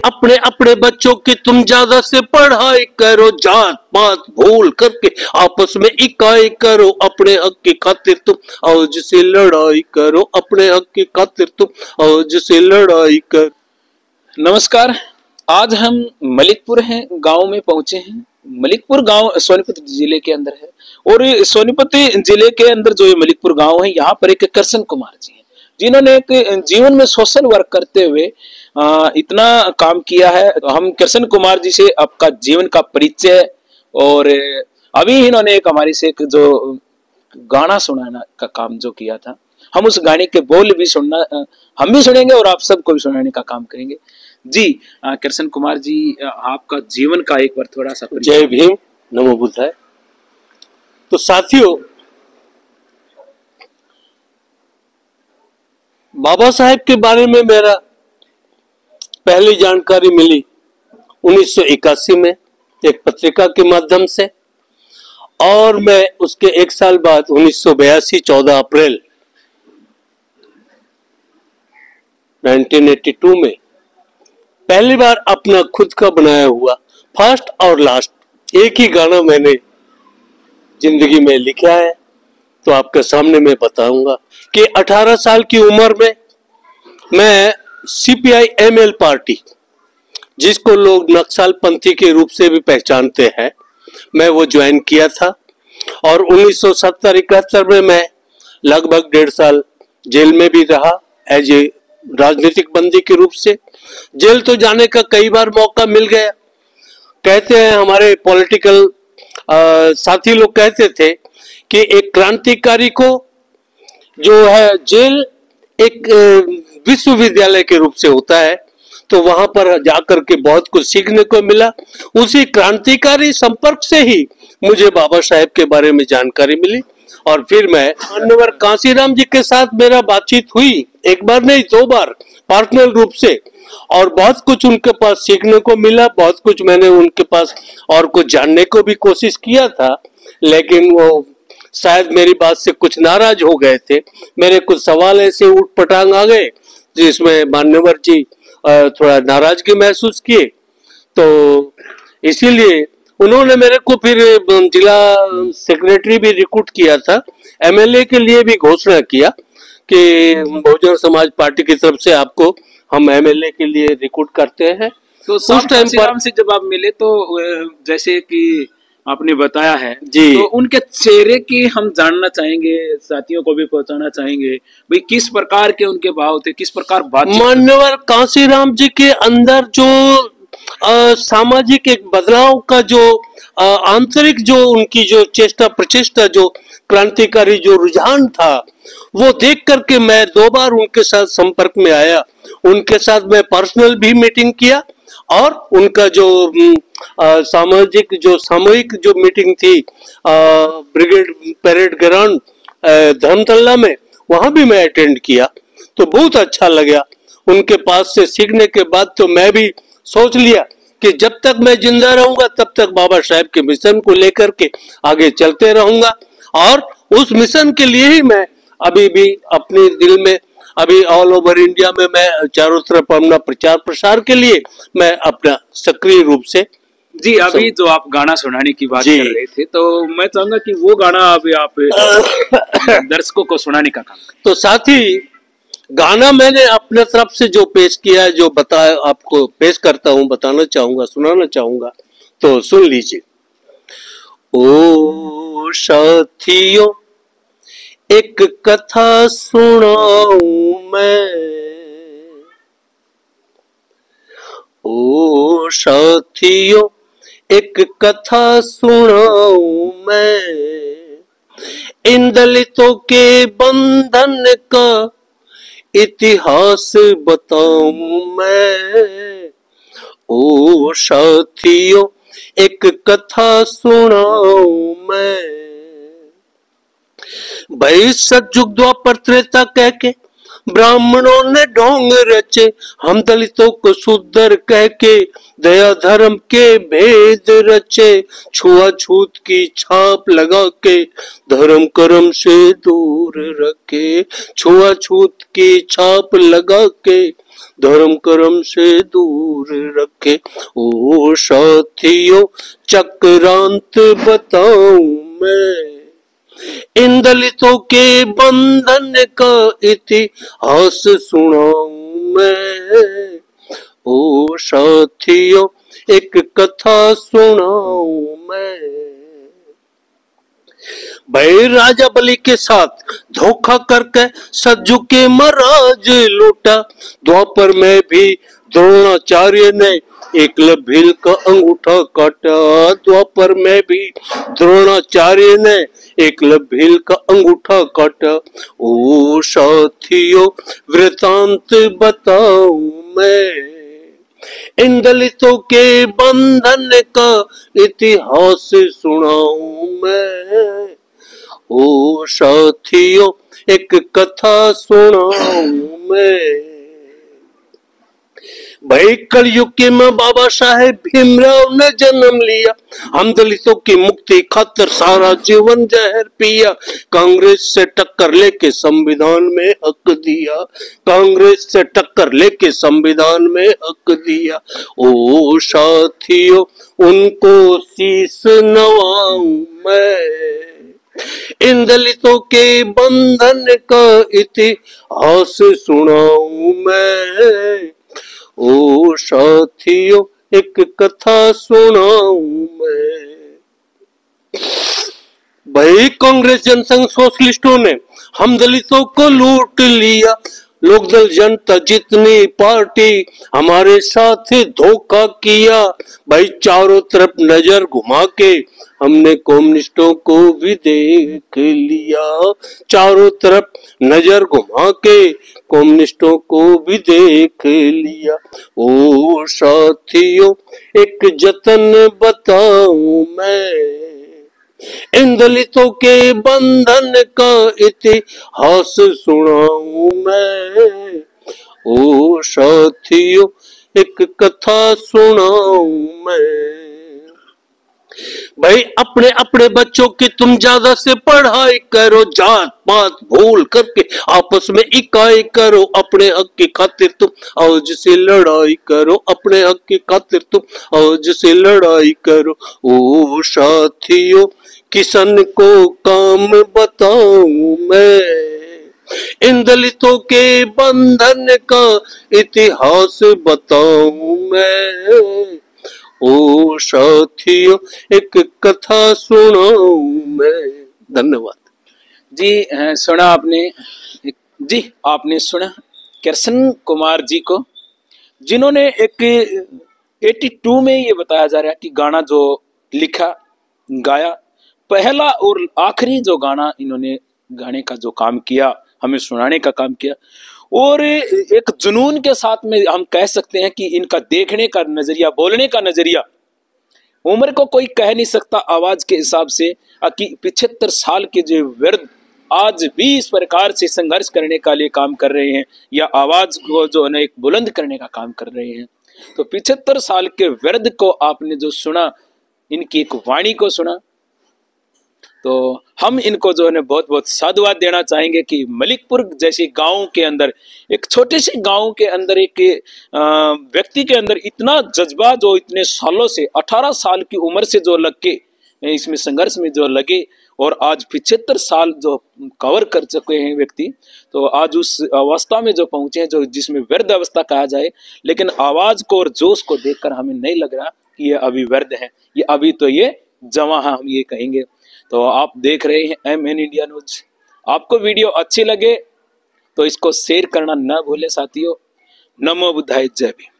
अपने अपने बच्चों की तुम ज्यादा से पढ़ाई करो, जात पात भूल करके आपस में इकाई करो, अपने हक की खातिर तुम आज से लड़ाई करो, अपने हक की खातिर तुम आज से लड़ाई कर। नमस्कार। आज हम मलिकपुर हैं गांव में पहुंचे हैं। मलिकपुर गांव सोनीपत जिले के अंदर है और सोनीपत जिले के अंदर जो ये मलिकपुर गांव है, यहाँ पर एक कृष्ण कुमार जी हैं जिन्होंने एक जीवन में सोशल वर्क करते हुए इतना काम किया है। हम कृष्ण कुमार जी से आपका जीवन का परिचय और अभी इन्होंने एक हमारी से एक जो गाना सुनाना का काम जो किया था, हम उस गाने के बोल भी सुनना हम भी सुनेंगे और आप सबको भी सुनाने का काम करेंगे। जी कृष्ण कुमार जी, आपका जीवन का एक बार थोड़ा सा जय भीम, नमो बुद्धाय। तो साथियों, बाबा साहेब के बारे में मेरा पहली जानकारी मिली 1981 में एक पत्रिका के माध्यम से, और मैं उसके एक साल बाद 1982 14 अप्रैल 1982 में पहली बार अपना खुद का बनाया हुआ फर्स्ट और लास्ट एक ही गाना मैंने जिंदगी में लिखा है। तो आपके सामने मैं बताऊंगा कि 18 साल की उम्र में मैं सीपीआई एमएल पार्टी, जिसको लोग नक्सलपंथी के रूप से भी पहचानते हैं, मैं वो ज्वाइन किया था। और 1970-71 में मैं लगभग 1.5 साल जेल में भी रहा एज ए राजनीतिक बंदी के रूप से। जेल तो जाने का कई बार मौका मिल गया। कहते हैं हमारे पॉलिटिकल साथी लोग कहते थे कि एक क्रांतिकारी को जो है जेल एक विश्वविद्यालय के रूप से होता है, तो वहां पर जाकर के बहुत कुछ सीखने को मिला। उसी क्रांतिकारी संपर्क से ही मुझे बाबा साहेब के बारे में जानकारी मिली और फिर मैं मान्यवर कांशीराम जी के साथ मेरा बातचीत हुई, एक बार नहीं 2 बार पर्सनल रूप से, और बहुत कुछ उनके पास सीखने को मिला। बहुत कुछ मैंने उनके पास और कुछ जानने को भी कोशिश किया था, लेकिन वो शायद मेरी बात से कुछ नाराज हो गए थे। मेरे कुछ सवाल ऐसे उठ पटांग आ गए जिसमें मान्यवर जी थोड़ा नाराजगी महसूस किए, तो इसीलिए उन्होंने मेरे को फिर जिला सेक्रेटरी भी रिक्रूट किया था। एमएलए के लिए भी घोषणा किया कि बहुजन समाज पार्टी की तरफ से आपको हम एमएलए के लिए रिक्रूट करते हैं। तो उस टाइम पर से जब आप मिले तो जैसे कि आपने बताया है जी, तो उनके चेहरे की हम जानना चाहेंगे, साथियों को भी पहुंचाना चाहेंगे भाई किस प्रकार के उनके भाव थे, किस प्रकार बात। मान्यवर कांशीराम जी के अंदर जो सामाजिक एक बदलाव का जो आंतरिक जो उनकी जो चेष्टा प्रचेष्टा, जो क्रांतिकारी जो रुझान था, वो देख करके मैं 2 बार उनके साथ संपर्क में आया। उनके साथ मैं पर्सनल भी मीटिंग किया और उनका जो सामाजिक जो सामूहिक जो मीटिंग थी ब्रिगेड परेड ग्राउंड धर्मतल्ला में, वहां भी मैं अटेंड किया। तो बहुत अच्छा लगा। उनके पास से सीखने के बाद तो मैं भी सोच लिया कि जब तक मैं जिंदा रहूंगा तब तक बाबा साहेब के मिशन को लेकर के आगे चलते रहूंगा, और उस मिशन के लिए ही मैं अभी भी अपने दिल में, अभी ऑल ओवर इंडिया में मैं चारों तरफ अपना प्रचार प्रसार के लिए मैं अपना सक्रिय रूप से। जी, अभी जो आप गाना सुनाने की बात कर रहे थे, तो मैं चाहूंगा कि वो गाना अभी आप दर्शकों को सुनाने का काम करें। तो साथ ही गाना मैंने अपने तरफ से जो पेश किया है, जो बताया आपको पेश करता हूँ, बताना चाहूंगा, सुनाना चाहूंगा, तो सुन लीजिए। ओ साथियों, एक कथा सुनाऊं मैं, ओ साथियों एक कथा सुनाऊं मैं, इन दलितों के बंधन का इतिहास बताऊं मैं। ओ साथियों एक कथा सुनाऊं मैं, भाई सतयुग द्वापर त्रेता कह के ब्राह्मणों ने ढोंग रचे, हम दलितों को सुधर कह के दया धर्म के भेद रचे। छुआछूत की छाप लगा के धर्म कर्म से दूर रखे। छुआछूत की छाप लगा के धर्म कर्म से दूर रखे। ओ साथियों चक्रांत बताऊं मैं, इन दलितों के बंधन का इतिहास सुनाऊं मैं। ओ साथियों एक कथा सुनाऊं मैं। भाई राजा बलि के साथ धोखा करके सज्जू के महाराज लूटा। द्वापर में भी द्रोणाचार्य ने एकलव्य का अंगूठा काटा। द्वापर में भी द्रोणाचार्य ने एकलव्य का अंगूठा काटा। ओ साथियों वृतांत बताऊं मैं, इन दलितों के बंधन का इतिहास सुनाऊं मैं। ओ साथियों एक कथा सुनाऊं मैं। भाई कलयुग के में बाबा साहेब भीमराव ने जन्म लिया। हम दलितों की मुक्ति खातिर सारा जीवन जहर पिया। कांग्रेस से टक्कर लेके संविधान में हक दिया। कांग्रेस से टक्कर लेके संविधान में हक दिया। ओ साथियों उनको शीश नवाऊं मैं, इन दलितों के बंधन का इतिहास सुनाऊं मैं। ओ साथियों एक कथा सुनाऊं मैं। भाई कांग्रेस जनसंघ सोशलिस्टों ने हम दलितों को लूट लिया। लोकदल जनता जितनी पार्टी हमारे साथ धोखा किया। भाई चारों तरफ नजर घुमा के हमने कम्युनिस्टों को भी देख लिया। चारों तरफ नजर घुमा के कम्युनिस्टों को भी देख लिया। ओ साथियों एक जतन बताऊं मैं, इन दलितों के बंधन का इतिहास सुनाऊं मैं। ओ साथियों एक कथा सुनाऊं मैं। भाई अपने अपने बच्चों की तुम ज्यादा से पढ़ाई करो। जात पात भूल करके आपस में इकाई करो। अपने हक की खातिर तुम आज से लड़ाई करो। अपने हक की खातिर तुम आज से लड़ाई करो। ओ साथियों किसान को काम बताऊं मैं, इन दलितों के बंधन का इतिहास बताऊं मैं। ओ साथियों एक कथा सुनाऊं मैं। धन्यवाद जी। सुना आपने जी, आपने सुना कृष्ण कुमार जी को, जिन्होंने एक 82 में ये बताया जा रहा है कि गाना जो लिखा गाया, पहला और आखिरी जो गाना इन्होंने गाने का जो काम किया, हमें सुनाने का काम किया। और एक जुनून के साथ में हम कह सकते हैं कि इनका देखने का नजरिया, बोलने का नजरिया, उम्र को कोई कह नहीं सकता आवाज के हिसाब से कि 75 साल के जो वृद्ध आज भी इस प्रकार से संघर्ष करने का लिए काम कर रहे हैं, या आवाज को जो है एक बुलंद करने का काम कर रहे हैं। तो 75 साल के वृद्ध को आपने जो सुना, इनकी एक वाणी को सुना, तो हम इनको जो है बहुत बहुत साधुवाद देना चाहेंगे कि मलिकपुर जैसे गांव के अंदर, एक छोटे से गांव के अंदर एक व्यक्ति के अंदर इतना जज्बा, जो इतने सालों से 18 साल की उम्र से जो लग के इसमें संघर्ष में जो लगे, और आज 75 साल जो कवर कर चुके हैं व्यक्ति, तो आज उस अवस्था में जो पहुंचे हैं, जो जिसमें वृद्ध अवस्था कहा जाए, लेकिन आवाज को और जोश को देखकर हमें नहीं लग रहा कि ये अभी वृद्ध है, ये अभी तो ये जवान है, हम ये कहेंगे। तो आप देख रहे हैं MN इंडिया न्यूज। आपको वीडियो अच्छी लगे तो इसको शेयर करना ना भूले साथियों। नमो बुद्धाय, जय भीम।